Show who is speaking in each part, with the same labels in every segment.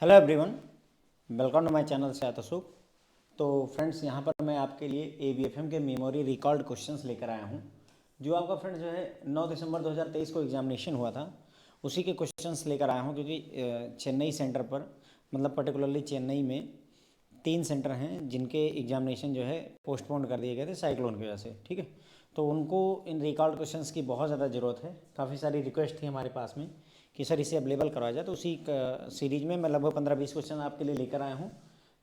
Speaker 1: Hello everyone, welcome to my channel से अशोक। तो friends, यहाँ पर मैं आपके लिए एबीएफएम के मेमोरी रिकॉर्ड क्वेश्चंस लेकर आया हूँ। जो आपका फ्रेंड्स जो है 9 दिसंबर 2023 को एग्जामिनेशन हुआ था, उसी के क्वेश्चंस लेकर आया हूँ। क्योंकि चेन्नई सेंटर पर, मतलब पर्टिकुलरली चेन्नई में 3 सेंटर हैं जिनके एग्जामिनेशन जो है पोस्टपोन कर दिए गए थे साइक्लोन की वजह से। ठीक है, तो उनको इन रिकॉर्ड क्वेश्चंस की बहुत ज़्यादा ज़रूरत है। काफ़ी सारी रिक्वेस्ट थी हमारे पास में कि सर इसे अवेलेबल करवाया जाए, तो उसी सीरीज में मैं लगभग 15-20 क्वेश्चन आपके लिए लेकर आया हूँ।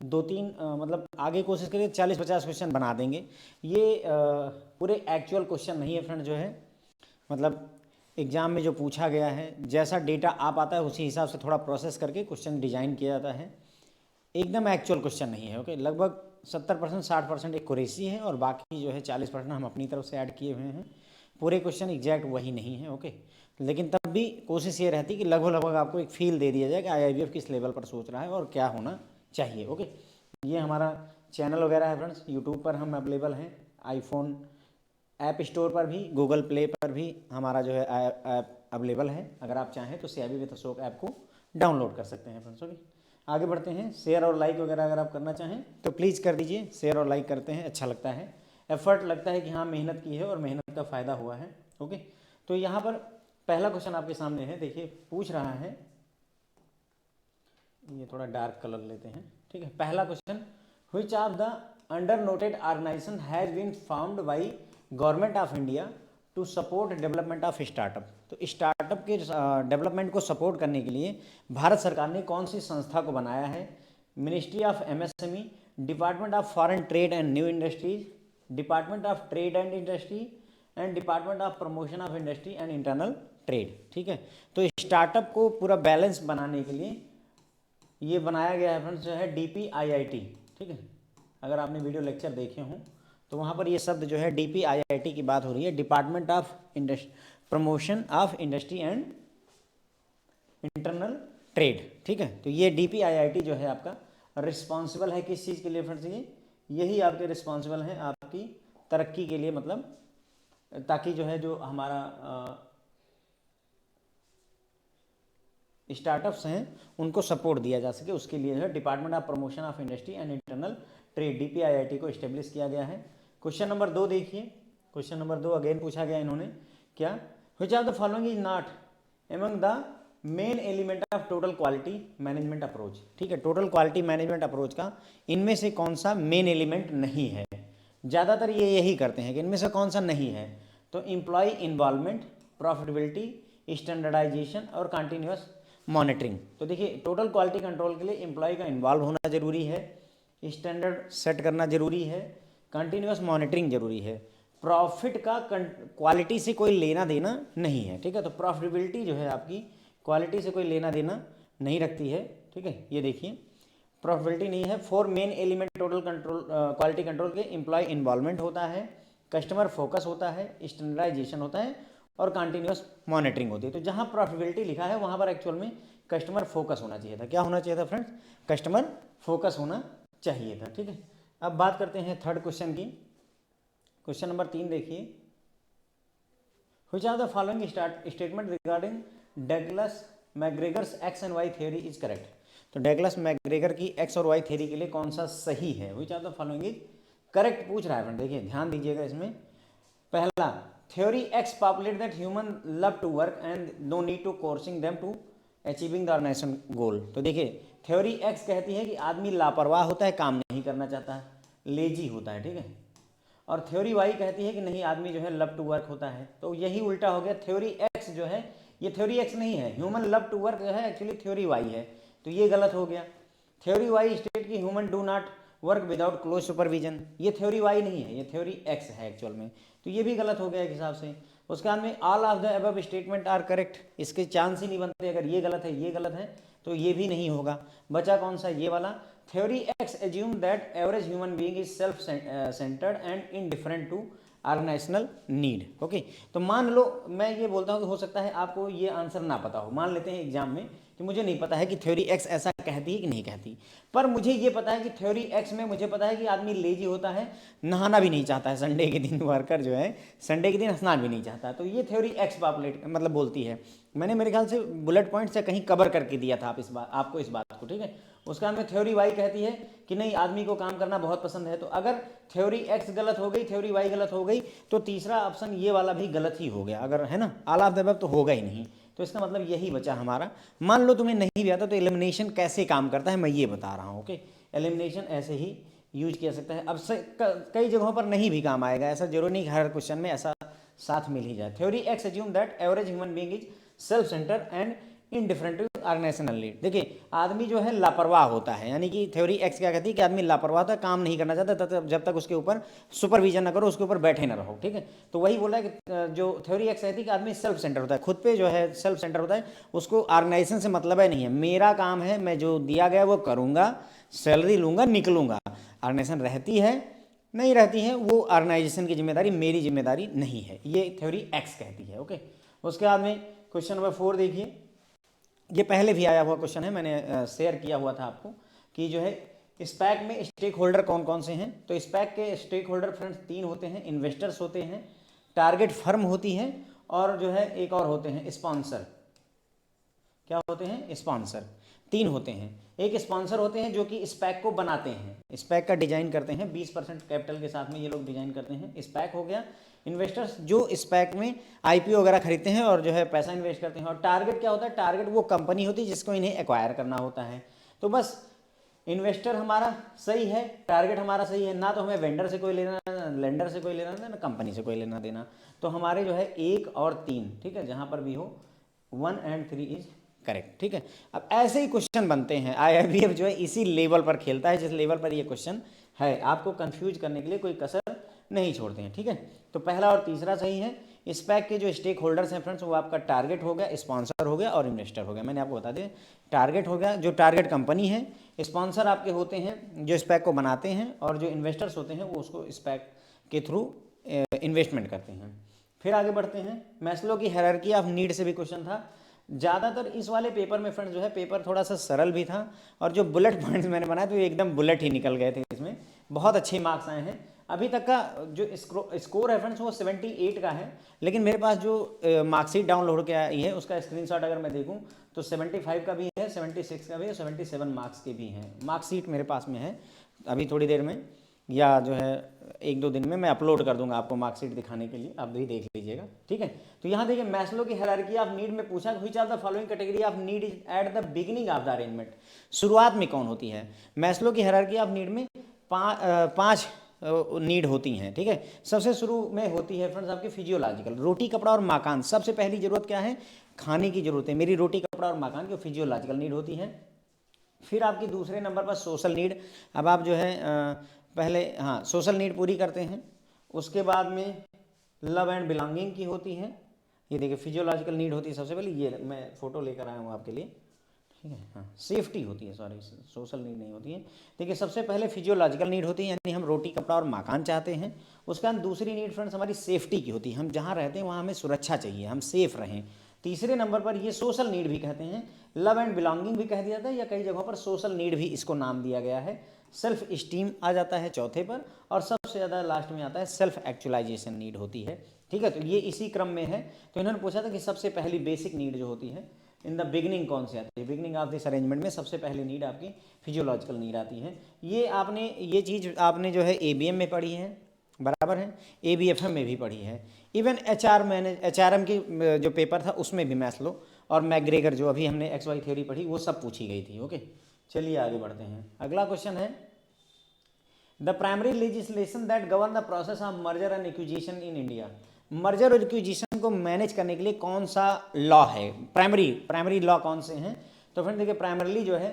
Speaker 1: 2-3 मतलब आगे कोशिश करिए 40-50 क्वेश्चन बना देंगे। ये पूरे एक्चुअल क्वेश्चन नहीं है फ्रेंड, जो है मतलब एग्ज़ाम में जो पूछा गया है, जैसा डेटा आप आता है उसी हिसाब से थोड़ा प्रोसेस करके क्वेश्चन डिजाइन किया जाता है। एकदम एक्चुअल क्वेश्चन नहीं है। ओके, लगभग 70% 60% एक्यूरेसी है और बाकी जो है 40% हम अपनी तरफ से ऐड किए हुए हैं। पूरे क्वेश्चन एग्जैक्ट वही नहीं है। ओके, लेकिन तब भी कोशिश ये रहती है कि लगभग लगभग आपको एक फील दे दिया जाए कि आईआईबीएफ किस लेवल पर सोच रहा है और क्या होना चाहिए। ओके, ये हमारा चैनल वगैरह है फ्रेंड्स। यूट्यूब पर हम अवेलेबल हैं, आईफोन ऐप स्टोर पर भी, गूगल प्ले पर भी हमारा जो है ऐप अवेलेबल है। अगर आप चाहें तो सेबी विद अशोक ऐप को डाउनलोड कर सकते हैं फ्रेंड्स। ओके, आगे बढ़ते हैं। शेयर और लाइक वगैरह अगर आप करना चाहें तो प्लीज़ कर दीजिए। शेयर और लाइक करते हैं, अच्छा लगता है, एफर्ट लगता है कि हाँ मेहनत की है और मेहनत का फ़ायदा हुआ है। ओके, तो यहाँ पर पहला क्वेश्चन आपके सामने है। देखिए, पूछ रहा है, ये थोड़ा डार्क कलर लेते हैं। ठीक है, पहला question, which of the under noted organisation has been found by government of India to support development of startup. तो स्टार्टअप के डेवलपमेंट को सपोर्ट करने के लिए भारत सरकार ने कौन सी संस्था को बनाया है? Ministry of MSME, department of foreign trade and new industries, department of trade and industry and department of promotion of industry and internal trade. ठीक है, तो स्टार्टअप को पूरा बैलेंस बनाने के लिए ये बनाया गया है फ्रेंड्स, जो है DPIIT। ठीक है, अगर आपने वीडियो लेक्चर देखे हों तो वहाँ पर ये शब्द जो है DPIIT की बात हो रही है, department of promotion of industry and internal trade. ठीक है, तो ये DPIIT जो है आपका रिस्पॉन्सिबल है किस चीज़ के लिए फ्रेंड्स? ये यही आपके रिस्पॉन्सिबल हैं आपकी तरक्की के लिए, मतलब ताकि जो है जो हमारा स्टार्टअप्स हैं उनको सपोर्ट दिया जा सके, उसके लिए है department of promotion of industry and internal trade DPIIT को इस्टेब्लिश किया गया है। क्वेश्चन नंबर 2 देखिए। क्वेश्चन नंबर 2 अगेन पूछा गया इन्होंने, क्या? Which of the following is not among the main element of total quality management approach. ठीक है, टोटल क्वालिटी मैनेजमेंट अप्रोच का इनमें से कौन सा मेन एलिमेंट नहीं है? ज़्यादातर ये यही करते हैं कि इनमें से कौन सा नहीं है। तो एम्प्लॉय इन्वॉल्वमेंट, प्रॉफिटेबिलिटी, स्टैंडर्डाइजेशन और कंटिन्यूस मॉनिटरिंग। तो देखिए, टोटल क्वालिटी कंट्रोल के लिए एम्प्लॉय का इन्वॉल्व होना जरूरी है, स्टैंडर्ड सेट करना जरूरी है, कंटिन्यूस मॉनिटरिंग जरूरी है। प्रॉफिट का क्वालिटी से कोई लेना देना नहीं है। ठीक है, तो प्रॉफिटेबिलिटी जो है आपकी क्वालिटी से कोई लेना देना नहीं रखती है। ठीक है, ये देखिए, प्रॉफिटेबिलिटी नहीं है। 4 main element total control quality control के, एम्प्लॉय इन्वॉल्वमेंट होता है, कस्टमर फोकस होता है, स्टैंडर्डाइजेशन होता है और कंटिन्यूस मॉनिटरिंग होती है। तो जहाँ प्रॉफिटेबिलिटी लिखा है वहाँ पर एक्चुअल में कस्टमर फोकस होना चाहिए था। क्या होना चाहिए था फ्रेंड्स? कस्टमर फोकस होना चाहिए था। ठीक है, अब बात करते हैं थर्ड क्वेश्चन की। क्वेश्चन नंबर 3 देखिए, which are the following statement regarding Douglas McGregor's X and Y theory is correct. तो डगलस मैकग्रेगर की एक्स और वाई थ्योरी के लिए कौन सा सही है? Which are the following is correct पूछ रहा है फ्रेंड। देखिए, ध्यान दीजिएगा इसमें। पहला, theory X populate that human love to work and no need to coercing them to achieving the organisation गोल। तो देखिए, थ्योरी एक्स कहती है कि आदमी लापरवाह होता है, काम नहीं करना चाहता है, लेजी होता है। ठीक है, और थ्योरी वाई कहती है कि नहीं, आदमी जो है लव टू वर्क होता है। तो यही उल्टा हो गया। थ्योरी एक्स जो है ये थ्योरी एक्स नहीं है, ह्यूमन लव टू वर्क जो है एक्चुअली थ्योरी वाई है। तो ये गलत हो गया। थ्योरी वाई स्टेट की human do not work without close supervision, ये थ्योरी वाई नहीं है, ये थ्योरी एक्स है एक्चुअल में। तो ये भी गलत हो गया एक हिसाब से। उसके बाद में all of the above statement are correct, इसके चांस ही नहीं बनते। अगर ये गलत है, ये गलत है, तो ये भी नहीं होगा। बचा कौन सा? ये वाला, theory X assume that average human being is self centred and indifferent to organisational need. Okay, तो मान लो मैं ये बोलता हूँ कि हो सकता है आपको ये आंसर ना पता हो। मान लेते हैं एग्जाम में कि मुझे नहीं पता है कि थ्योरी एक्स ऐसा कहती है कि नहीं कहती, पर मुझे ये पता है कि थ्योरी एक्स में मुझे पता है कि आदमी लेजी होता है, नहाना भी नहीं चाहता है संडे के दिन, वर्कर जो है संडे के दिन स्नान भी नहीं चाहता। तो ये थ्योरी एक्स पॉपुलेट मतलब बोलती है। मैंने मेरे ख्याल से बुलेट पॉइंट से कहीं कवर करके दिया था आप इस बात आपको, इस बात को को, ठीक है। उसके बाद में थ्योरी वाई कहती है कि नहीं, आदमी को काम करना बहुत पसंद है। तो अगर थ्योरी एक्स गलत हो गई, थ्योरी वाई गलत हो गई, तो तीसरा ऑप्शन ये वाला भी गलत ही हो गया, अगर है ना, ऑल ऑफ द अबव तो होगा ही नहीं। तो इसका मतलब यही बचा हमारा। मान लो तुम्हें नहीं भी आता तो एलिमिनेशन कैसे काम करता है मैं ये बता रहा हूँ, ओके। एलिमिनेशन ऐसे ही यूज किया सकता है। अब से कई जगहों पर नहीं भी काम आएगा, ऐसा जरूरी नहीं हर क्वेश्चन में ऐसा साथ मिल ही जाए। Theory X assume that average human being is self centre and indifferent to organisational need. देखिए, आदमी जो है लापरवाह होता है, यानी कि थ्योरी एक्स क्या कहती है कि आदमी लापरवाह होता है, काम नहीं करना चाहता तब जब तक उसके ऊपर सुपरविजन ना करो, उसके ऊपर बैठे ना रहो, ठीक है। तो वही बोला है कि जो थ्योरी एक्स कहती है कि आदमी सेल्फ सेंटर होता है, खुद पे जो है सेल्फ सेंटर होता है, उसको ऑर्गेनाइजेशन से मतलब है नहीं है, मेरा काम है, मैं जो दिया गया वो करूँगा, सैलरी लूँगा, निकलूँगा। ऑर्गेनाइजेशन रहती है नहीं रहती है वो ऑर्गेनाइजेशन की जिम्मेदारी, मेरी जिम्मेदारी नहीं है, ये थ्योरी एक्स कहती है, ओके। उसके बाद में क्वेश्चन नंबर 4 देखिए, ये पहले भी आया हुआ क्वेश्चन है, मैंने शेयर किया हुआ था आपको कि जो है स्पैक में स्टेक होल्डर कौन कौन से हैं। तो स्पैक के स्टेक होल्डर फ्रेंड्स 3 होते हैं, इन्वेस्टर्स होते हैं, टारगेट फर्म होती है, और जो है एक और होते हैं स्पॉन्सर। क्या होते हैं? स्पॉन्सर। 3 होते हैं। एक स्पॉन्सर होते हैं जो कि स्पैक को बनाते हैं, स्पैक का डिजाइन करते हैं, 20% कैपिटल के साथ में ये लोग डिजाइन करते हैं, स्पैक हो गया। इन्वेस्टर्स जो स्पैक में आईपीओ वगैरह खरीदते हैं और जो है पैसा इन्वेस्ट करते हैं। और टारगेट क्या होता है? टारगेट वो कंपनी होती है जिसको इन्हें एक्वायर करना होता है। तो बस इन्वेस्टर हमारा सही है, टारगेट हमारा सही है, ना तो हमें वेंडर से कोई लेना, लेंडर से कोई लेना देना, ना कंपनी से कोई लेना देना। तो हमारे जो है 1 और 3, ठीक है, जहाँ पर भी हो 1 और 3 इज करेक्ट, ठीक है। अब ऐसे ही क्वेश्चन बनते हैं, IIBF जो है इसी लेवल पर खेलता है जिस लेवल पर ये क्वेश्चन है, आपको कंफ्यूज करने के लिए कोई कसर नहीं छोड़ते हैं, ठीक है। तो पहला और तीसरा सही है। स्पैक के जो स्टेक होल्डर्स हैं फ्रेंड्स, वो आपका टारगेट हो गया, स्पॉन्सर हो गया और इन्वेस्टर हो गया। मैंने आपको बता दिया, टारगेट हो गया जो टारगेट कंपनी है, स्पॉन्सर आपके होते हैं जो स्पैक को बनाते हैं, और जो इन्वेस्टर्स होते हैं वो उसको स्पैक के थ्रू इन्वेस्टमेंट करते हैं। फिर आगे बढ़ते हैं, मैस्लो की हायरार्की ऑफ नीड से भी क्वेश्चन था। ज़्यादातर इस वाले पेपर में फ्रेंड्स जो है पेपर थोड़ा सा सरल भी था, और जो बुलेट पॉइंट्स मैंने बनाए तो एकदम बुलेट ही निकल गए थे, इसमें बहुत अच्छे मार्क्स आए हैं। अभी तक का जो स्कोर है फ्रेंड्स वो 78 का है, लेकिन मेरे पास जो मार्कशीट डाउनलोड किया आई है उसका स्क्रीनशॉट अगर मैं देखूं तो 75 का भी है, 76 का भी है, 77 मार्क्स के भी हैं। मार्कशीट मेरे पास में है, अभी थोड़ी देर में या जो है 1-2 दिन में मैं अपलोड कर दूंगा आपको मार्कशीट दिखाने के लिए, आप भी देख लीजिएगा, ठीक है। तो यहाँ देखिए, मैस्लो की हायरार्की ऑफ नीड में पूछा which of the following category of need is at the beginning of the arrangement. शुरुआत में कौन होती है? मैस्लो की हायरार्की ऑफ नीड में 5 नीड होती हैं, ठीक है। सबसे शुरू में होती है फ्रेंड्स आपकी फिजियोलॉजिकल, रोटी कपड़ा और मकान। सबसे पहली जरूरत क्या है? खाने की जरूरत है, मेरी रोटी कपड़ा और मकान की फिजियोलॉजिकल नीड होती है। फिर आपकी दूसरे नंबर पर सोशल नीड। अब आप जो है पहले हाँ सोशल नीड पूरी करते हैं। उसके बाद में लव एंड बिलोंगिंग की होती है, ये देखिए फिजियोलॉजिकल नीड होती है सबसे पहले, ये मैं फोटो लेकर आया हूँ आपके लिए, ठीक है। हाँ, सेफ्टी होती है, सॉरी सोशल नीड नहीं होती है। देखिए सबसे पहले फिजियोलॉजिकल नीड होती है, यानी हम रोटी कपड़ा और मकान चाहते हैं। उसके बाद दूसरी नीड फ्रेंड्स हमारी सेफ्टी की होती है, हम जहाँ रहते हैं वहाँ हमें सुरक्षा चाहिए, हम सेफ रहें। तीसरे नंबर पर ये सोशल नीड भी कहते हैं, लव एंड बिलोंगिंग भी कह दिया जाता है, या कई जगहों पर सोशल नीड भी इसको नाम दिया गया है। सेल्फ इस्टीम आ जाता है चौथे पर, और सबसे ज़्यादा लास्ट में आता है सेल्फ एक्चुअलाइजेशन नीड होती है, ठीक है। तो ये इसी क्रम में है। तो इन्होंने पूछा था कि सबसे पहली बेसिक नीड जो होती है इन द बिगनिंग कौन से आती है? बिगनिंग ऑफ दिस अरेंजमेंट में सबसे पहली नीड आपकी फिजियोलॉजिकल नीड आती है। ये चीज़ आपने जो है ABM में पढ़ी है, बराबर है, ABFM में भी पढ़ी है, इवन HRM की जो पेपर था उसमें भी मैस्लो और मैग्रेगर जो अभी हमने XY थ्योरी पढ़ी वो सब पूछी गई थी, ओके। चलिए आगे बढ़ते हैं। अगला क्वेश्चन है, the primary legislation that govern the process of merger and acquisition in India. Merger और एक्विजिशन को मैनेज करने के लिए कौन सा लॉ है? प्राइमरी लॉ कौन से हैं? तो फ्रेंड देखिए, प्राइमरली जो है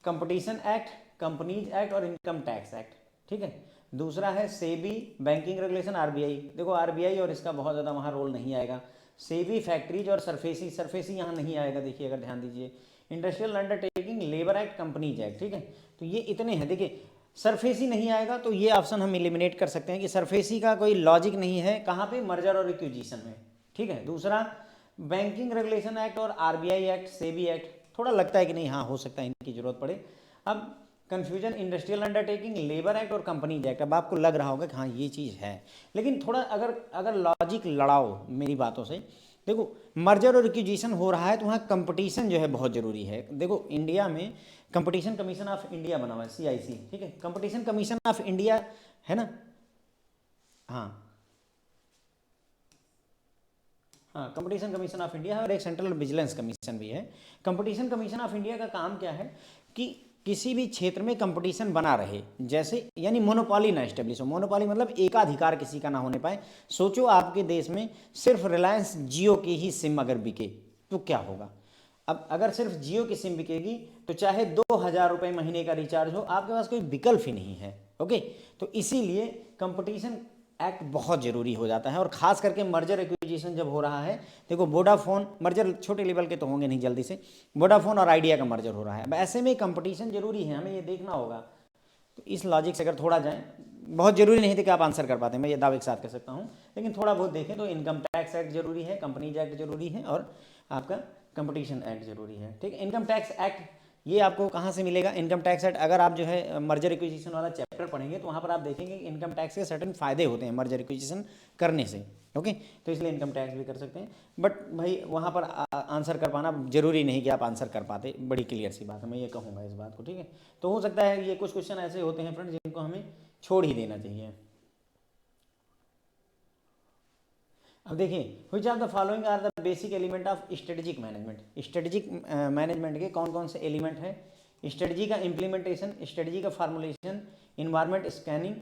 Speaker 1: कंपटीशन एक्ट, कंपनीज एक्ट और इनकम टैक्स एक्ट, ठीक है। दूसरा है सेबी, बैंकिंग रेगुलेशन, RBI। देखो RBI और इसका बहुत ज़्यादा वहाँ रोल नहीं आएगा। सेबी, फैक्ट्रीज और सरफेसी यहाँ नहीं आएगा, देखिए अगर ध्यान दीजिए। Industrial undertaking, labour act, companies act, ठीक है। तो ये इतने हैं। देखिए सरफेसी नहीं आएगा तो ये ऑप्शन हम एलिमिनेट कर सकते हैं कि सरफेसी का कोई लॉजिक नहीं है, कहाँ पे? मर्जर और एक्विजिशन में, ठीक है। दूसरा बैंकिंग रेगुलेशन एक्ट और RBI एक्ट, सेबी एक्ट, थोड़ा लगता है कि नहीं, हाँ हो सकता है इनकी जरूरत पड़े। अब confusion, industrial undertaking, labour act और कंपनीज एक्ट। अब आपको लग रहा होगा कि हाँ ये चीज़ है, लेकिन थोड़ा अगर लॉजिक लड़ाओ मेरी बातों से देखो मर्जर और एक्विजिशन हो रहा है तो वहाँ कंपटीशन जो है बहुत ज़रूरी है। देखो इंडिया में कंपटीशन कमीशन ऑफ इंडिया बना हुआ है, CIC, ठीक है, कंपटीशन कमीशन ऑफ इंडिया है ना। हाँ हाँ, कंपटीशन कमीशन ऑफ इंडिया है और एक सेंट्रल विजिलेंस कमीशन भी है। कंपटीशन कमीशन ऑफ इंडिया का काम क्या है कि किसी भी क्षेत्र में कंपटीशन बना रहे, जैसे यानी मोनोपॉली ना एस्टेब्लिश हो। मोनोपॉली मतलब एकाधिकार किसी का ना होने पाए। सोचो आपके देश में सिर्फ रिलायंस जियो की ही सिम अगर बिके तो क्या होगा। अब अगर सिर्फ जियो की सिम बिकेगी तो चाहे 2,000 रुपये महीने का रिचार्ज हो, आपके पास कोई विकल्प ही नहीं है। ओके, तो इसीलिए कंपटीशन एक्ट बहुत ज़रूरी हो जाता है। और ख़ास करके मर्जर एक्विजिशन जब हो रहा है, देखो वोडाफोन मर्जर छोटे लेवल के तो होंगे नहीं जल्दी से, वोडाफोन और आइडिया का मर्जर हो रहा है, अब ऐसे में कंपटीशन जरूरी है, हमें ये देखना होगा। तो इस लॉजिक से अगर थोड़ा जाएं, बहुत ज़रूरी नहीं थे कि आप आंसर कर पाते, मैं ये दावे के साथ कह सकता हूँ, लेकिन थोड़ा बहुत देखें तो इनकम टैक्स एक्ट जरूरी है, कंपनीज एक्ट जरूरी है और आपका कंपटीशन एक्ट जरूरी है। ठीक है, इनकम टैक्स एक्ट ये आपको कहाँ से मिलेगा? इनकम टैक्स एक्ट अगर आप जो है मर्जर एक्विजिशन वाला चैप्टर पढ़ेंगे तो वहाँ पर आप देखेंगे कि इनकम टैक्स के सर्टेन फ़ायदे होते हैं मर्जर एक्विजिशन करने से। ओके, तो इसलिए इनकम टैक्स भी कर सकते हैं, बट भाई वहाँ पर आंसर कर पाना जरूरी नहीं कि आप आंसर कर पाते, बड़ी क्लियर सी बात है, मैं ये कहूँगा इस बात को। ठीक है, तो हो सकता है ये कुछ क्वेश्चन ऐसे होते हैं फ्रेंड्स जिनको हमें छोड़ ही देना चाहिए। अब देखिए, which of the following are the basic element of strategic management. Strategic management के कौन कौन से एलिमेंट हैं? स्ट्रेटजी का इम्प्लीमेंटेशन, स्ट्रेटजी का formulation, environment scanning,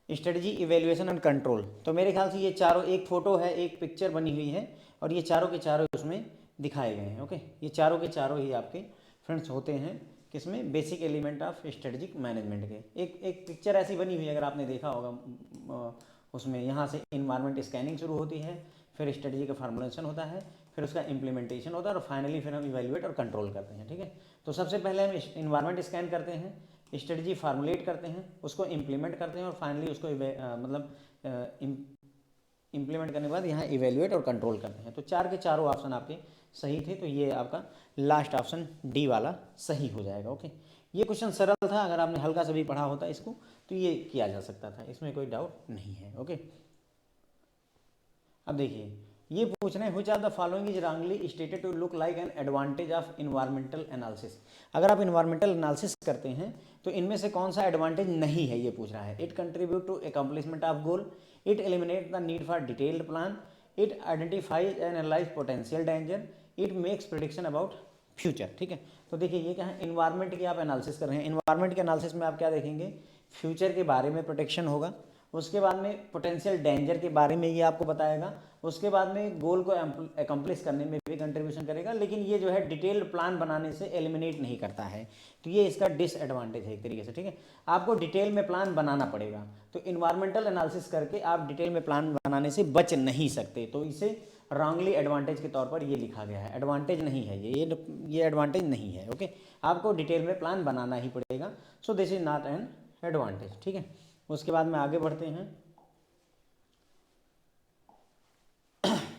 Speaker 1: strategy evaluation and control. तो मेरे ख्याल से ये चारों, एक फोटो है, एक पिक्चर बनी हुई है और ये चारों के चारों उसमें दिखाए गए हैं। ओके, ये चारों के चारों ही आपके फ्रेंड्स होते हैं किसमें? Basic element of strategic management के। एक एक पिक्चर ऐसी बनी हुई है अगर आपने देखा होगा, उसमें यहाँ से इन्वायरमेंट स्कैनिंग शुरू होती है, फिर स्ट्रेटजी का फार्मुलेशन होता है, फिर उसका इम्प्लीमेंटेशन होता है और फाइनली फिर हम इवेल्युएट और कंट्रोल करते हैं। ठीक है, तो सबसे पहले हम इन्वायरमेंट स्कैन करते हैं, स्ट्रेटजी फार्मुलेट करते हैं, उसको इम्प्लीमेंट करते हैं और फाइनली उसको मतलब इम्प्लीमेंट करने के बाद यहाँ इवेल्युएट और कंट्रोल करते हैं। तो चार के चारों ऑप्शन आपके सही थे, तो ये आपका लास्ट ऑप्शन डी वाला सही हो जाएगा। ओके, ये क्वेश्चन सरल था, अगर आपने हल्का सा भी पढ़ा होता इसको तो ये किया जा सकता था, इसमें कोई डाउट नहीं है। ओके, अब देखिए ये पूछ रहे हैं which of the following is wrongly stated to look like an advantage of environmental analysis. अगर आप इन्वायरमेंटल एनालिसिस करते हैं तो इनमें से कौन सा एडवांटेज नहीं है, ये पूछ रहा है। It contribute to accomplishment of goal, it eliminate the need for detailed plan, it identifies and analyse potential danger, it makes prediction about future. ठीक है, तो देखिए ये क्या है, इन्वायरमेंट की आप एनालिसिस कर रहे हैं, इन्वायरमेंट के एनालिसिस में आप क्या देखेंगे? फ्यूचर के बारे में प्रोटेक्शन होगा, उसके बाद में पोटेंशियल डेंजर के बारे में ये आपको बताएगा, उसके बाद में गोल को एकम्प्लिश करने में भी कंट्रीब्यूशन करेगा, लेकिन ये जो है डिटेल्ड प्लान बनाने से एलिमिनेट नहीं करता है, तो ये इसका डिसएडवांटेज है एक तरीके से। ठीक है, आपको डिटेल में प्लान बनाना पड़ेगा, तो इन्वायरमेंटल एनालिसिस करके आप डिटेल में प्लान बनाने से बच नहीं सकते, तो इसे रॉन्गली एडवांटेज के तौर पर ये लिखा गया है। एडवांटेज नहीं है ये एडवांटेज नहीं है। ओके, आपको डिटेल में प्लान बनाना ही पड़ेगा, so this is not an advantage. ठीक है, उसके बाद में आगे बढ़ते हैं।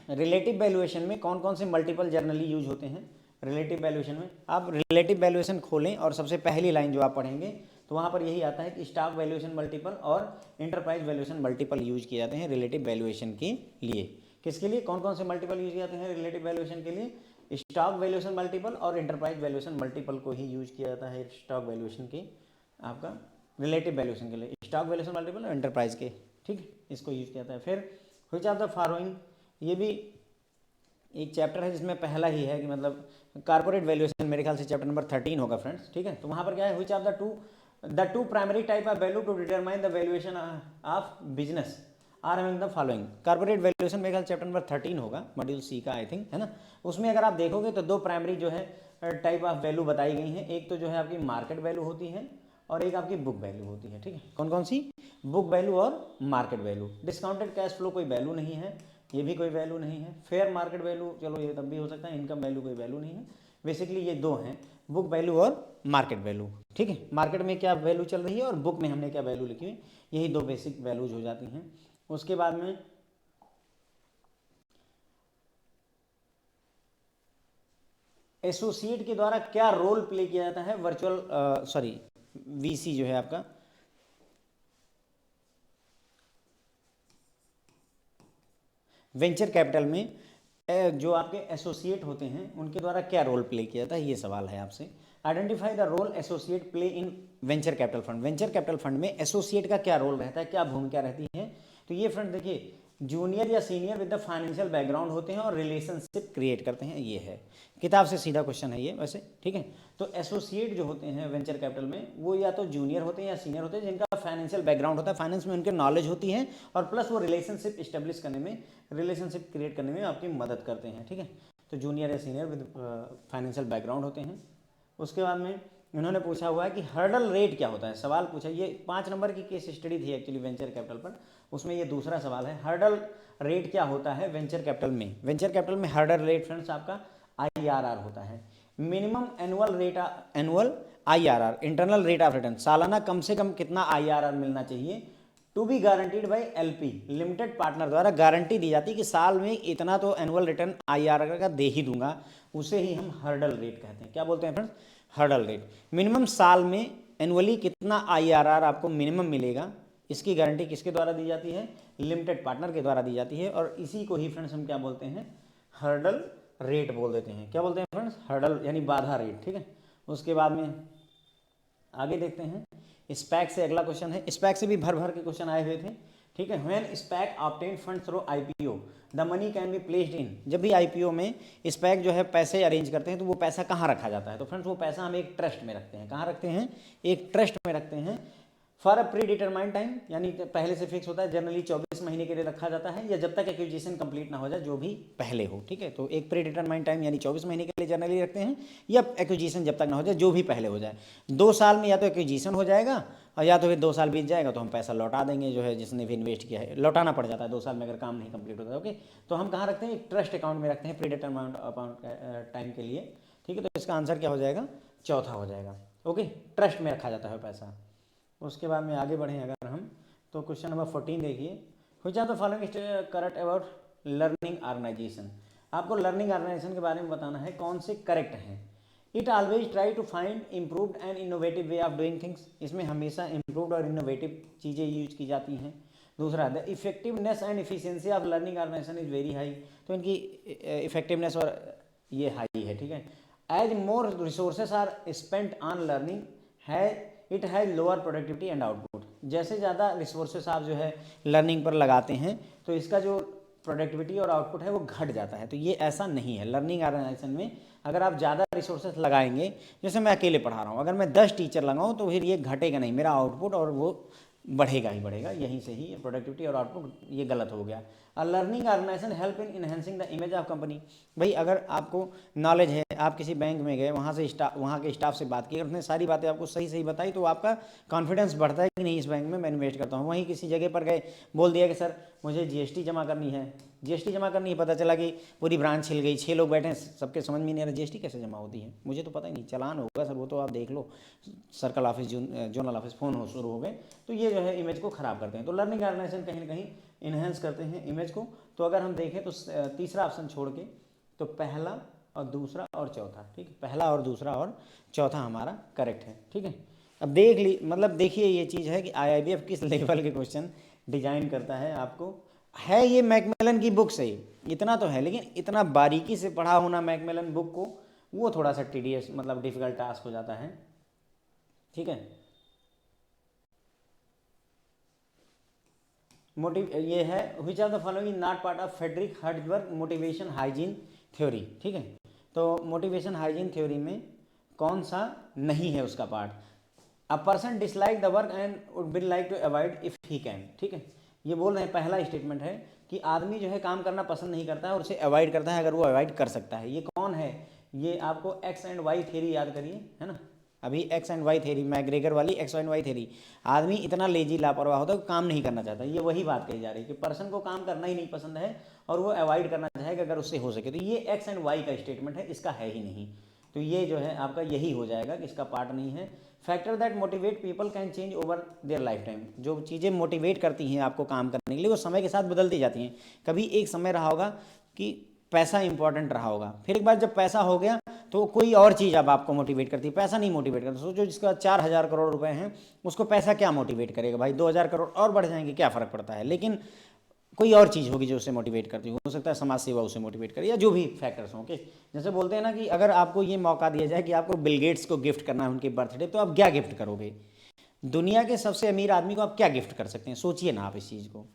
Speaker 1: रिलेटिव वैल्यूएशन में कौन कौन से मल्टीपल जर्नली यूज होते हैं? रिलेटिव वैल्यूएशन में आप रिलेटिव वैल्यूएशन खोलें और सबसे पहली लाइन जो आप पढ़ेंगे तो वहाँ पर यही आता है कि स्टॉक वैल्यूएशन मल्टीपल और इंटरप्राइज वैल्यूएशन मल्टीपल यूज किए जाते हैं रिलेटिव वैल्यूएशन के लिए। किसके लिए? कौन कौन से मल्टीपल यूज किए जाते हैं रिलेटिव वैल्यूएशन के लिए? स्टॉक वैल्यूएशन मल्टीपल और इंटरप्राइज वैल्यूएशन मल्टीपल को ही यूज किया जाता है स्टॉक वैल्यूएशन के, आपका रिलेटिव वैल्यूएशन के लिए स्टॉक वैल्यूएशन मल्टीपल और एंटरप्राइज के। ठीक, इसको यूज किया जाता है। फिर व्हिच ऑफ द फॉलोइंग, ये भी एक चैप्टर है जिसमें पहला ही है कि मतलब कॉर्पोरेट वैल्यूएशन, मेरे ख्याल से चैप्टर नंबर 13 होगा फ्रेंड्स। ठीक है, तो वहाँ पर क्या है, which of the two primary type of value to determine the valuation of business are among the following. Corporate valuation मेरे ख्याल चैप्टर नंबर 13 होगा, मॉड्यूल सी का आई थिंक, है ना। उसमें अगर आप देखोगे तो दो प्राइमरी जो है टाइप ऑफ वैल्यू बताई गई हैं, एक तो जो है आपकी मार्केट वैल्यू होती है और एक आपकी बुक वैल्यू होती है। ठीक है, कौन कौन सी? बुक वैल्यू और market value. Discounted cash flow कोई वैल्यू नहीं है, ये भी कोई वैल्यू नहीं है। फेयर मार्केट वैल्यू चलो ये तब भी हो सकता है, इनकम वैल्यू कोई वैल्यू नहीं है। बेसिकली ये दो हैं, बुक वैल्यू और मार्केट वैल्यू। ठीक है, मार्केट में क्या वैल्यू चल रही है और बुक में हमने क्या वैल्यू लिखी हुई, यही दो बेसिक वैल्यूज हो जाती हैं। उसके बाद में एसोसिएट के द्वारा क्या रोल प्ले किया जाता है वर्चुअल सॉरी वीसी जो है आपका, वेंचर कैपिटल में जो आपके एसोसिएट होते हैं उनके द्वारा क्या रोल प्ले किया जाता है, ये सवाल है आपसे। Identify the role associate play in venture capital fund. Venture capital fund में एसोसिएट का क्या रोल रहता है, क्या भूमिका रहती है। तो ये फ्रेंड देखिए, जूनियर या senior with the financial background होते हैं और रिलेशनशिप क्रिएट करते हैं, ये है। किताब से सीधा क्वेश्चन है ये वैसे, ठीक है। तो एसोसिएट जो होते हैं वेंचर कैपिटल में, वो या तो जूनियर होते हैं या सीनियर होते हैं, जिनका फाइनेंशियल बैकग्राउंड होता है, फाइनेंस में उनके नॉलेज होती है, और प्लस वो रिलेशनशिप इस्टेब्लिश करने में, रिलेशनशिप क्रिएट करने में आपकी मदद करते हैं, ठीक है। तो जूनियर या सीनियर विद फाइनेंशियल बैकग्राउंड होते हैं। उसके बाद में इन्होंने पूछा हुआ है कि हर्डल रेट क्या होता है, सवाल पूछा, ये 5 नंबर की केस स्टडी थी एक्चुअली वेंचर कैपिटल पर, उसमें ये दूसरा सवाल है, हर्डल रेट क्या होता है वेंचर कैपिटल में। वेंचर कैपिटल में हर्डल रेट फ्रेंड्स आपका IRR होता है, minimum annual rate, annual IRR, internal rate of return, सालाना कम से कम कितना IRR मिलना चाहिए, to be guaranteed by LP, limited partner द्वारा गारंटी दी जाती है कि साल में इतना तो एनुअल रिटर्न IRR का दे ही दूंगा, उसे ही हम हर्डल रेट कहते हैं। क्या बोलते हैं फ्रेंड्स, हर्डल रेट। मिनिमम साल में एनुअली कितना IRR आपको मिनिमम मिलेगा, इसकी गारंटी किसके द्वारा दी जाती है, लिमिटेड पार्टनर के द्वारा दी जाती है, और इसी को ही फ्रेंड्स हम क्या बोलते हैं, हर्डल रेट बोल देते हैं। क्या बोलते हैं फ्रेंड्स, हर्डल यानी बाधा रेट, ठीक है। उसके बाद में आगे देखते हैं, स्पैक से अगला क्वेश्चन है, स्पैक से भी भर भर के क्वेश्चन आए हुए थे, ठीक है। When SPAC obtain fund through IPO the money can be placed in. जब भी IPO में स्पैक जो है पैसे अरेंज करते हैं तो वो पैसा कहाँ रखा जाता है, तो फ्रेंड्स वो पैसा हम एक ट्रस्ट में रखते हैं। कहाँ रखते हैं, एक ट्रस्ट में रखते हैं, for a pre determined time, यानी पहले से फिक्स होता है, जनरली 24 महीने के लिए रखा जाता है, या जब तक एक्विजिशन कंप्लीट ना हो जाए, जो भी पहले हो, ठीक है। तो एक प्री डिटरमाइंड टाइम यानी 24 महीने के लिए जनरली रखते हैं, या एक्विजिशन जब तक ना हो जाए, जो भी पहले हो जाए। 2 साल में या तो एक्विजिशन हो जाएगा, और या तो फिर 2 साल बीत जाएगा तो हम पैसा लौटा देंगे, जो है जिसने भी इन्वेस्ट किया है, लौटाना पड़ जाता है 2 साल में अगर काम नहीं कंप्लीट होता है, ओके। तो हम कहाँ रखते हैं, एक ट्रस्ट अकाउंट में रखते हैं प्री डिटरमाइंड टाइम के लिए, ठीक है। तो इसका आंसर क्या हो जाएगा, चौथा हो जाएगा, ओके। ट्रस्ट में रखा जाता है पैसा। उसके बाद में आगे बढ़ें अगर हम, तो क्वेश्चन नंबर 14 देखिए, which are the following correct about learning organisation. आपको लर्निंग ऑर्गेनाइजेशन के बारे में बताना है, कौन से करेक्ट हैं। It always try to find improved and innovative way of doing things, इसमें हमेशा इम्प्रूव्ड और इनोवेटिव चीज़ें यूज की जाती हैं। दूसरा, the effectiveness and efficiency of learning organisation is very high, तो इनकी इफेक्टिवनेस और ये हाई है, ठीक है। As more resources are spent on learning है, it has lower productivity and output. जैसे ज़्यादा रिसोर्सेस आप जो है लर्निंग पर लगाते हैं तो इसका जो प्रोडक्टिविटी और आउटपुट है वो घट जाता है, तो ये ऐसा नहीं है। लर्निंग ऑर्गेनाइजेशन में अगर आप ज़्यादा रिसोर्सेस लगाएंगे, जैसे मैं अकेले पढ़ा रहा हूँ, अगर मैं 10 टीचर लगाऊँ तो फिर ये घटेगा नहीं मेरा आउटपुट, और वो बढ़ेगा ही बढ़ेगा, यहीं से ही प्रोडक्टिविटी और आउटपुट ये गलत हो गया। Learning organisation help in enhancing the image of company. भाई अगर आपको नॉलेज है, आप किसी बैंक में गए, वहाँ से वहाँ के स्टाफ से बात की, और उसने सारी बातें आपको सही सही बताई, तो आपका कॉन्फिडेंस बढ़ता है कि नहीं, इस बैंक में मैं इन्वेस्ट करता हूँ। वहीं किसी जगह पर गए, बोल दिया कि सर मुझे GST जमा करनी है, GST जमा करनी है, पता चला कि पूरी ब्रांच छिल गई, 6 लोग बैठे हैं, सबके समझ में नहीं आ रहा GST कैसे जमा होती है, मुझे तो पता ही नहीं, चालान होगा सर, वो तो आप देख लो, circle office, zonal office, phone हो शुरू हो गए, तो ये जो है इमेज को ख़राब करते हैं। तो लर्निंग ऑर्गेनाइजेशन कहीं ना कहीं इन्हेंस करते हैं इमेज को। तो अगर हम देखें तो तीसरा ऑप्शन छोड़ के, तो पहला और दूसरा और चौथा, ठीक है, पहला और दूसरा और चौथा हमारा करेक्ट है, ठीक है। अब देख ली, मतलब देखिए ये चीज़ है कि IIBF किस लेवल के क्वेश्चन डिजाइन करता है। आपको है ये मैकमिलन की बुक से, इतना तो है, लेकिन इतना बारीकी से पढ़ा होना मैकमिलन बुक को, वो थोड़ा सा टीडियस, मतलब डिफिकल्ट टास्क हो जाता है, ठीक है। ये है, which are the following not part of Frederick Herzberg motivation hygiene theory, ठीक है। तो मोटिवेशन हाइजीन थ्योरी में कौन सा नहीं है उसका part. A person dislike the work and would be like to avoid if he can, ठीक है। ये बोल रहे हैं, पहला स्टेटमेंट है कि आदमी जो है काम करना पसंद नहीं करता है और उसे अवॉइड करता है अगर वो अवॉइड कर सकता है। ये कौन है, ये आपको एक्स एंड वाई थ्योरी याद करिए, है ना, अभी X and Y theory, McGregor वाली एक्स एंड वाई थ्योरी। आदमी इतना लेजी लापरवाह होता है कि काम नहीं करना चाहता, ये वही बात कही जा रही है कि पर्सन को काम करना ही नहीं पसंद है और वो अवॉइड करना चाहेगा अगर उससे हो सके। तो ये एक्स एंड वाई का स्टेटमेंट है, इसका है ही नहीं, तो ये जो है आपका यही हो जाएगा कि इसका पार्ट नहीं है। Factor that motivate people can change over their life time, जो चीज़ें मोटिवेट करती हैं आपको काम करने के लिए वो समय के साथ बदलती जाती हैं। कभी एक समय रहा होगा कि पैसा इंपॉर्टेंट रहा होगा, फिर एक बार जब पैसा हो गया तो कोई और चीज़ अब आपको मोटिवेट करती है, पैसा नहीं मोटिवेट करता। सोचो जिसका 4000 करोड़ रुपए हैं, उसको पैसा क्या मोटिवेट करेगा भाई, 2000 करोड़ और बढ़ जाएंगे, क्या फ़र्क पड़ता है। लेकिन कोई और चीज़ होगी जो उसे मोटिवेट करती हो सकता है समाज सेवा उसे मोटिवेट करे, या जो भी फैक्टर्स हों। ओके, जैसे बोलते हैं ना कि अगर आपको ये मौका दिया जाए कि आपको बिल गेट्स को गिफ्ट करना है उनके बर्थडे, तो आप क्या गिफ्ट करोगे? दुनिया के सबसे अमीर आदमी को आप क्या गिफ्ट कर सकते हैं? सोचिए ना आप इस चीज़ को,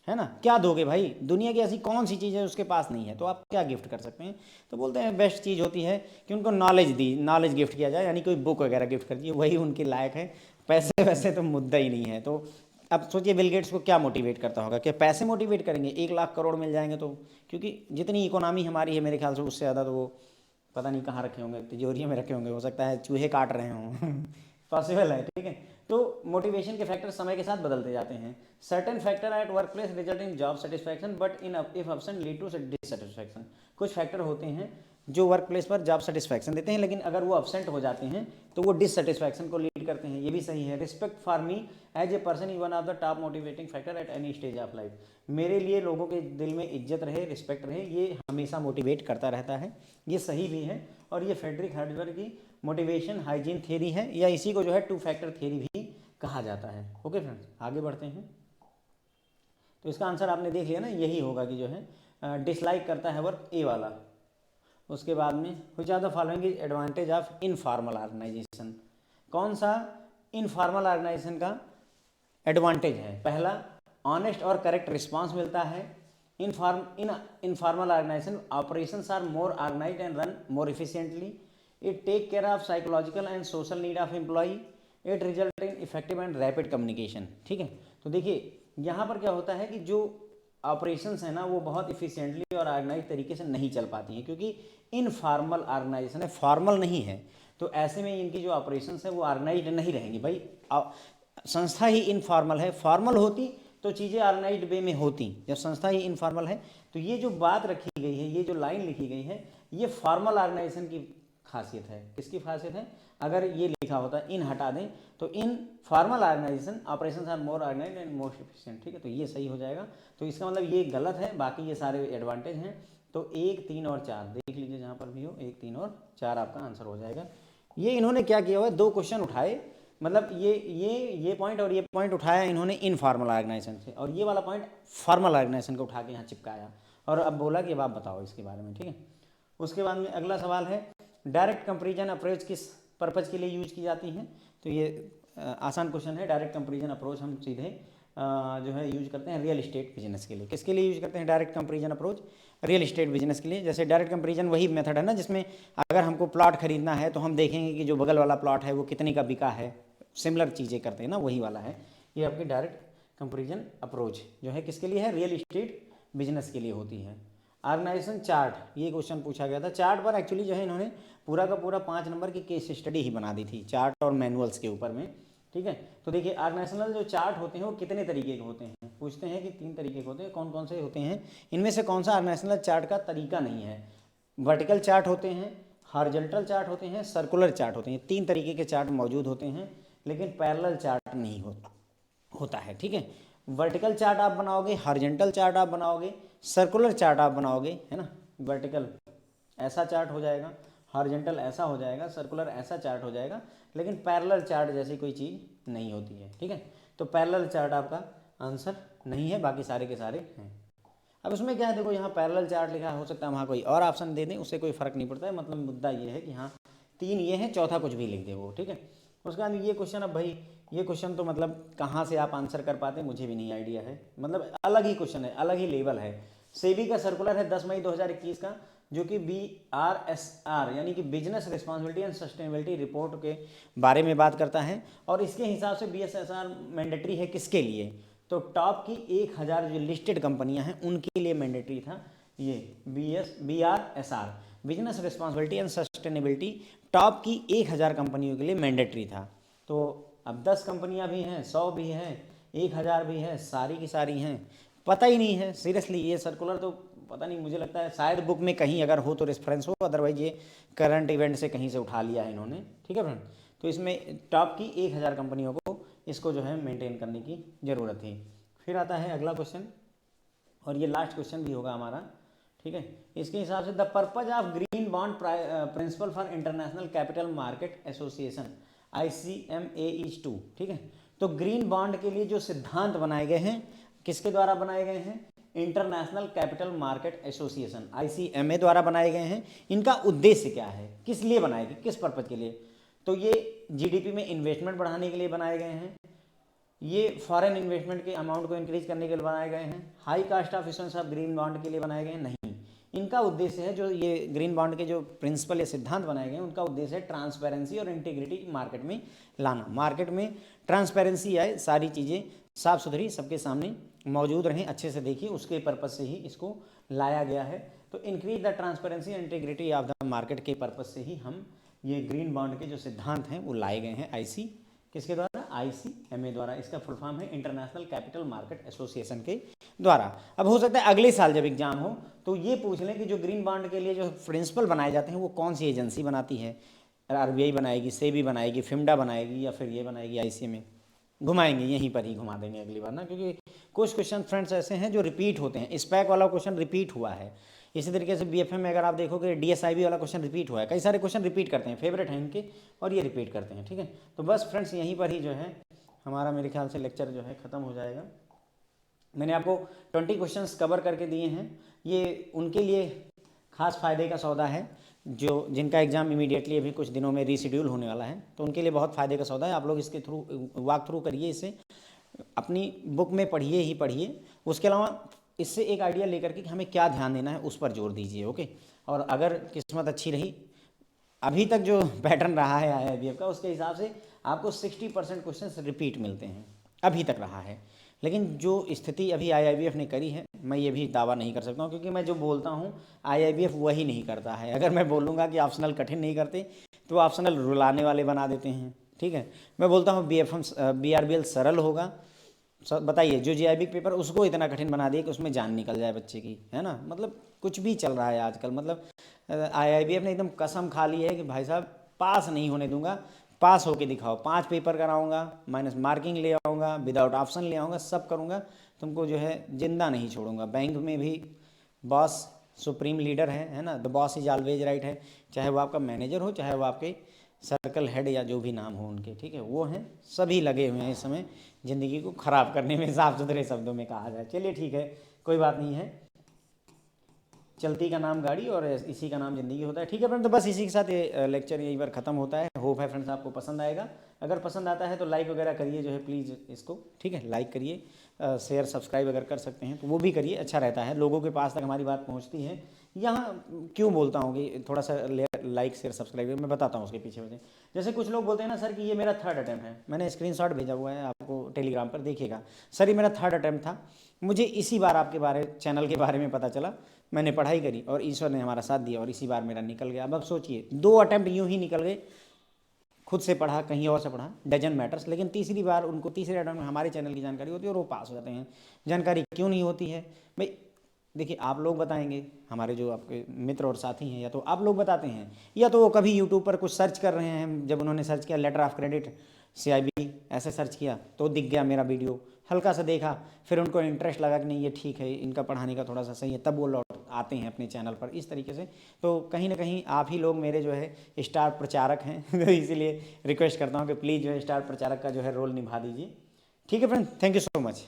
Speaker 1: है ना, क्या दोगे भाई? दुनिया की ऐसी कौन सी चीज़ है उसके पास नहीं है, तो आप क्या गिफ्ट कर सकते हैं? तो बोलते हैं बेस्ट चीज़ होती है कि उनको नॉलेज गिफ्ट किया जाए, यानी कोई बुक वगैरह गिफ्ट कर दिए, वही उनके लायक है। पैसे वैसे तो मुद्दा ही नहीं है। तो अब सोचिए बिल गेट्स को क्या मोटिवेट करता होगा? क्या पैसे मोटिवेट करेंगे? 1 लाख करोड़ मिल जाएंगे तो, क्योंकि जितनी इकोनॉमी हमारी है मेरे ख्याल से उससे ज़्यादा तो वो पता नहीं कहाँ रखे होंगे, तिजोरियों में रखे होंगे, हो सकता है चूहे काट रहे हों। पॉसिबल है, ठीक है। तो मोटिवेशन के फैक्टर समय के साथ बदलते जाते हैं। Certain factor at work place result in job satisfaction but in if absent lead to dissatisfaction. कुछ फैक्टर होते हैं जो वर्क प्लेस पर जॉब सेटिस्फैक्शन देते हैं, लेकिन अगर वो अब्सेंट हो जाते हैं तो वो डिससेटिस्फैक्शन को लीड करते हैं। ये भी सही है। Respect for me as a person is one of the top motivating factor at any stage of life. मेरे लिए लोगों के दिल में इज्जत रहे, रिस्पेक्ट रहे, ये हमेशा मोटिवेट करता रहता है। ये सही भी है, और ये फ्रेडरिक हर्ट्जबर्ग की मोटिवेशन हाइजीन थ्योरी है, या इसी को जो है 2 फैक्टर थ्योरी भी कहा जाता है। ओके फ्रेंड्स, आगे बढ़ते हैं। तो इसका आंसर आपने देख लिया ना, यही होगा कि जो है डिसलाइक करता है वर्क, ए वाला। उसके बाद में which are the following is advantage of informal organisation. कौन सा इनफॉर्मल ऑर्गेनाइजेशन का एडवांटेज है? पहला, ऑनेस्ट और करेक्ट रिस्पांस मिलता है। Informal organisation operations are more organised and run more efficiently. It take care of psychological and social need of employee. It result in effective and rapid communication. ठीक है, तो देखिए यहाँ पर क्या होता है कि जो ऑपरेशंस है ना वो बहुत इफिशिएंटली और ऑर्गेनाइज तरीके से नहीं चल पाती हैं, क्योंकि इनफॉर्मल ऑर्गेनाइजेशन है, फॉर्मल नहीं है। तो ऐसे में इनकी जो ऑपरेशंस है वो ऑर्गेनाइज्ड नहीं रहेंगी भाई। संस्था ही इनफॉर्मल है, फॉर्मल होती तो चीज़ें ऑर्गेनाइज्ड वे में होती। जब संस्था ही इनफॉर्मल है तो ये जो बात रखी गई है, ये जो लाइन लिखी गई है, ये फॉर्मल ऑर्गेनाइजेशन की खासियत है। किसकी खासियत है? अगर ये लिखा होता इन हटा दें तो इन formal organisation operations are more organised and more efficient. ठीक है, तो ये सही हो जाएगा। तो इसका मतलब ये गलत है, बाकी ये सारे एडवांटेज हैं। तो 1, 3 और 4 देख लीजिए, जहाँ पर भी हो 1, 3 और 4 आपका आंसर हो जाएगा। ये इन्होंने क्या किया हुआ है, 2 क्वेश्चन उठाए, मतलब ये पॉइंट और ये पॉइंट उठाया इन्होंने इनफॉर्मल ऑर्गेनाइजेशन से, और ये वाला पॉइंट फॉर्मल ऑर्गेनाइजेशन को उठा के यहाँ चिपकाया, और अब बोला कि अब आप बताओ इसके बारे में। ठीक है, उसके बाद में अगला सवाल है डायरेक्ट कंपैरिजन अप्रोच किस पर्पज़ के लिए यूज की जाती है? तो ये आसान क्वेश्चन है। डायरेक्ट कंपैरिजन अप्रोच हम सीधे जो है यूज करते हैं रियल इस्टेट बिजनेस के लिए। किसके लिए यूज करते हैं direct comparison approach? Real estate business के लिए। जैसे डायरेक्ट कंपैरिजन वही मेथड है ना जिसमें अगर हमको प्लॉट खरीदना है तो हम देखेंगे कि जो बगल वाला प्लॉट है वो कितने का बिका है, सिमिलर चीज़ें करते हैं ना, वही वाला है ये आपकी डायरेक्ट कंपैरिजन अप्रोच जो है। किसके लिए है? रियल इस्टेट बिजनेस के लिए होती है। ऑर्गेनाइजेशन चार्ट, ये क्वेश्चन पूछा गया था। चार्ट पर एक्चुअली जो है इन्होंने पूरा का पूरा 5 नंबर की केस स्टडी ही बना दी थी, चार्ट और मैनुअल्स के ऊपर में। ठीक है, तो देखिए ऑर्गेनाइजेशनल जो चार्ट होते हैं वो कितने तरीके के होते हैं? पूछते हैं कि 3 तरीके के होते हैं। कौन कौन से होते हैं? इनमें से कौन सा ऑर्गेनाइजेशनल चार्ट का तरीका नहीं है? वर्टिकल चार्ट होते हैं, हॉरिजॉन्टल चार्ट होते हैं, सर्कुलर चार्ट होते हैं। 3 तरीके के चार्ट मौजूद होते हैं, लेकिन पैरेलल चार्ट नहीं होता है। ठीक है, वर्टिकल चार्ट आप बनाओगे, हॉरिजॉन्टल चार्ट आप बनाओगे, सर्कुलर चार्ट आप बनाओगे, है ना। वर्टिकल ऐसा चार्ट हो जाएगा, हॉरिजॉन्टल ऐसा हो जाएगा, सर्कुलर ऐसा चार्ट हो जाएगा, लेकिन पैरेलल चार्ट जैसी कोई चीज़ नहीं होती है। ठीक है, तो पैरेलल चार्ट आपका आंसर नहीं है, बाकी सारे के सारे हैं। अब उसमें क्या है, देखो यहाँ पैरेलल चार्ट लिखा है, हो सकता है वहाँ कोई और ऑप्शन दे दें, उससे कोई फ़र्क नहीं पड़ता है। मतलब मुद्दा ये है कि हाँ 3 ये हैं, चौथा कुछ भी लिख दे वो। ठीक है, उसके बाद ये क्वेश्चन, अब भाई ये क्वेश्चन तो मतलब कहाँ से आप आंसर कर पाते हैं मुझे भी नहीं आइडिया है, मतलब अलग ही क्वेश्चन है, अलग ही लेवल है। सेबी का सर्कुलर है 10 मई 2021 का, जो कि BRSR यानी कि business responsibility and sustainability report के बारे में बात करता है। और इसके हिसाब से BSSR मैंडेटरी है किसके लिए? तो टॉप की 1000 जो लिस्टेड कंपनियां हैं उनके लिए मैंडेटरी था ये BRSR, business responsibility and sustainability, top की 1000 कंपनियों के लिए मैंडेटरी था। तो अब 10 कंपनियां भी हैं, 100 भी हैं, 1000 भी है, सारी की सारी हैं, पता ही नहीं है सीरियसली। ये सर्कुलर तो पता नहीं, मुझे लगता है शायद बुक में कहीं अगर हो तो रेफरेंस हो, अदरवाइज ये करंट इवेंट से कहीं से उठा लिया है इन्होंने। ठीक है फ्रेंड, तो इसमें टॉप की 1000 कंपनियों को इसको जो है मेंटेन करने की ज़रूरत थी। फिर आता है अगला क्वेश्चन, और ये लास्ट क्वेश्चन भी होगा हमारा। ठीक है, इसके हिसाब से the purpose of green bond principle for International Capital Market Association ICMA is to. ठीक है, तो ग्रीन बॉन्ड के लिए जो सिद्धांत बनाए गए हैं किसके द्वारा बनाए गए हैं? International Capital Market Association ICMA द्वारा बनाए गए हैं। इनका उद्देश्य क्या है, किस लिए बनाए गए, किस पर्पज के लिए? तो ये GDP में इन्वेस्टमेंट बढ़ाने के लिए बनाए गए हैं, ये फॉरेन इन्वेस्टमेंट के अमाउंट को इंक्रीज करने के लिए बनाए गए हैं, high cast of issuance of green bond के लिए बनाए गए हैं, नहीं। इनका उद्देश्य है, जो ये ग्रीन बॉन्ड के जो प्रिंसिपल या सिद्धांत बनाए गए हैं, उनका उद्देश्य है ट्रांसपेरेंसी और इंटीग्रिटी मार्केट में लाना। मार्केट में ट्रांसपेरेंसी आए, सारी चीज़ें साफ सुथरी सबके सामने मौजूद रहें, अच्छे से देखिए, उसके पर्पज़ से ही इसको लाया गया है। तो increase the transparency and integrity of the market के पर्पज़ से ही हम ये ग्रीन बॉन्ड के जो सिद्धांत हैं वो लाए गए हैं। किसके द्वारा? ICMA द्वारा। इसका फुल फॉर्म है इंटरनेशनल कैपिटल मार्केट एसोसिएशन के द्वारा। अब हो सकता है अगले साल जब एग्जाम हो तो ये पूछ लें कि जो ग्रीन बॉन्ड के लिए जो प्रिंसिपल बनाए जाते हैं वो कौन सी एजेंसी बनाती है? RBI बनाएगी, सेबी बनाएगी, फिम्डा बनाएगी, या फिर ये बनाएगी ICMA? घुमाएंगे, यहीं पर ही घुमा देंगे अगली बार ना, क्योंकि कुछ क्वेश्चन फ्रेंड्स ऐसे हैं जो रिपीट होते हैं। स्पैक वाला क्वेश्चन रिपीट हुआ है, इसी तरीके से BFM में अगर आप देखोगे DSIB वाला क्वेश्चन रिपीट हुआ है। कई सारे क्वेश्चन रिपीट करते हैं, फेवरेट हैं इनके, और ये रिपीट करते हैं, ठीक है। तो बस फ्रेंड्स यहीं पर ही जो है हमारा मेरे ख्याल से लेक्चर जो है ख़त्म हो जाएगा। मैंने आपको 20 क्वेश्चंस कवर करके दिए हैं। ये उनके लिए खास फ़ायदे का सौदा है जो जिनका एग्ज़ाम इमीडिएटली अभी कुछ दिनों में रीशेड्यूल होने वाला है, तो उनके लिए बहुत फ़ायदे का सौदा है। आप लोग इसके थ्रू वॉक थ्रू करिए, इसे अपनी बुक में पढ़िए ही पढ़िए। उसके अलावा इससे एक आइडिया लेकर के कि हमें क्या ध्यान देना है उस पर जोर दीजिए, ओके। और अगर किस्मत अच्छी रही, अभी तक जो पैटर्न रहा है IIBF का, उसके हिसाब से आपको 60% क्वेश्चन रिपीट मिलते हैं, अभी तक रहा है। लेकिन जो स्थिति अभी IIBF ने करी है, मैं ये भी दावा नहीं कर सकता हूँ, क्योंकि मैं जो बोलता हूँ IIBF वही नहीं करता है। अगर मैं बोलूँगा कि ऑप्शनल कठिन नहीं करते तो ऑप्शनल रुलाने वाले बना देते हैं, ठीक है। मैं बोलता हूँ BRBL सरल होगा, बताइए जो GIB पेपर उसको इतना कठिन बना दिए कि उसमें जान निकल जाए बच्चे की, है ना। मतलब कुछ भी चल रहा है आजकल। मतलब IIBF ने एकदम कसम खा ली है कि भाई साहब पास नहीं होने दूंगा, पास होके दिखाओ, 5 पेपर कराऊंगा, माइनस मार्किंग ले आऊँगा, विदाउट ऑप्शन ले आऊँगा, सब करूँगा, तुमको जो है जिंदा नहीं छोड़ूंगा। बैंक में भी बॉस सुप्रीम लीडर है ना, the boss is always right है, चाहे वो आपका मैनेजर हो, चाहे वो आपके सर्कल हेड या जो भी नाम हो उनके, ठीक है, वो हैं, सभी लगे हुए हैं इस समय ज़िंदगी को ख़राब करने में, साफ सुथरे शब्दों में कहा जाए। चलिए ठीक है, कोई बात नहीं है, चलती का नाम गाड़ी और इसी का नाम ज़िंदगी होता है, ठीक है फ्रेंड। तो बस इसी के साथ ये लेक्चर यही बार ख़त्म होता है। होप है फ्रेंड्स आपको पसंद आएगा। अगर पसंद आता है तो लाइक वगैरह करिए जो है प्लीज़ इसको, ठीक है, लाइक करिए, शेयर सब्सक्राइब अगर कर सकते हैं तो वो भी करिए, अच्छा रहता है, लोगों के पास तक हमारी बात पहुँचती है। यहाँ क्यों बोलता हूँ कि थोड़ा सा लाइक शेयर सब्सक्राइब, मैं बताता हूँ उसके पीछे वजह। जैसे कुछ लोग बोलते हैं ना सर कि ये मेरा 3rd अटैम्प्ट है, मैंने स्क्रीनशॉट भेजा हुआ है आपको टेलीग्राम पर, देखिएगा सर ये मेरा 3rd अटैम्प्ट था, मुझे इसी बार आपके चैनल के बारे में पता चला, मैंने पढ़ाई करी और ईश्वर ने हमारा साथ दिया और इसी बार मेरा निकल गया। अब सोचिए 2 अटैम्प्ट यूँ ही निकल गए, खुद से पढ़ा कहीं और से पढ़ा, डजन मैटर्स, लेकिन तीसरी बार उनको तीसरे अटैम्प्ट में हमारे चैनल की जानकारी होती है और वो पास हो जाते हैं। जानकारी क्यों नहीं होती है भाई? देखिए आप लोग बताएंगे, हमारे जो आपके मित्र और साथी हैं, या तो आप लोग बताते हैं, या तो वो कभी यूट्यूब पर कुछ सर्च कर रहे हैं, जब उन्होंने सर्च किया लेटर ऑफ क्रेडिट CIB ऐसे सर्च किया तो दिख गया मेरा वीडियो, हल्का सा देखा, फिर उनको इंटरेस्ट लगा कि नहीं ये ठीक है, इनका पढ़ाने का थोड़ा सा सही है, तब वो लौट आते हैं अपने चैनल पर इस तरीके से। तो कहीं ना कहीं आप ही लोग मेरे जो है स्टार प्रचारक हैं तो इसीलिए रिक्वेस्ट करता हूँ कि प्लीज़ जो है स्टार प्रचारक का जो है रोल निभा दीजिए, ठीक है friend. Thank you so much.